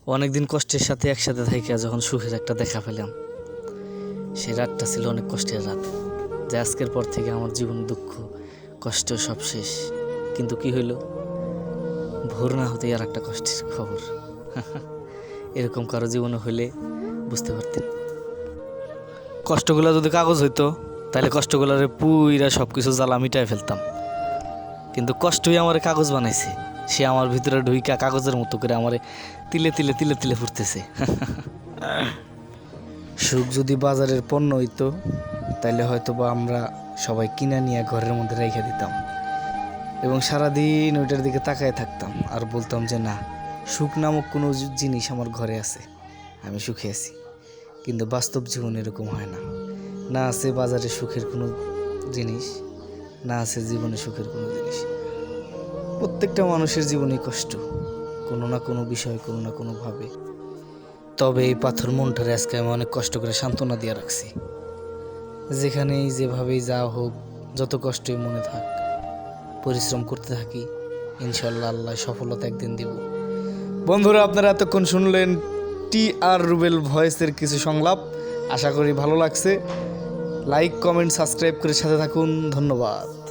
অনেকদিন কষ্টের সাথে একসাথে থাইকা যখন সুখের একটা দেখা পেলাম, সে রাতটা ছিল অনেক কষ্টের রাত। যে আজকের পর থেকে আমার জীবন দুঃখ কষ্ট সব শেষ। কিন্তু কি হইল, ভোর না হতেই আর একটা কষ্টের খবর। এরকম কারো জীবনে হইলে বুঝতে পারতেন। কষ্টগুলো যদি কাগজ হইতো তাহলে কষ্টগুলোরে পুইরা সব কিছু জ্বালা মিটায় ফেলতাম। কিন্তু কষ্টই আমার কাগজ বানাইছে। সে আমার ভিতরে ঢুইকা কাগজের মতো করে আমারে তিলে তিলে তিলে তিলে ফুটতেছে। সুখ যদি বাজারের পণ্য হইতো তাহলে হয়তো বা আমরা সবাই কিনা নিয়ে ঘরের মধ্যে রেখে দিতাম এবং সারাদিন ওইটার দিকে তাকায় থাকতাম আর বলতাম যে না, সুখ নামক কোনো জিনিস আমার ঘরে আছে, আমি সুখে আছি। কিন্তু বাস্তব জীবন এরকম হয় না। না আছে বাজারে সুখের কোনো জিনিস, না আছে জীবনে সুখের কোনো জিনিস। প্রত্যেকটা মানুষের জীবনেই কষ্ট, কোনো না কোনো বিষয়, কোনো না কোনোভাবে। তবে এই পাথর মনটারে আজকে আমি অনেক কষ্ট করে সান্ত্বনা দিয়ে রাখছি। যেখানেই যেভাবেই যা হোক, যত কষ্টই মনে থাক, পরিশ্রম করতে থাকি, ইনশাল্লাহ আল্লাহ সফলতা একদিন দিব। বন্ধুরা, আপনারা এতক্ষণ শুনলেন টি.আর. রুবেল ভয়েসের কিছু সংলাপ। আশা করি ভালো লাগছে। লাইক, কমেন্ট, সাবস্ক্রাইব করে সাথে থাকুন। ধন্যবাদ।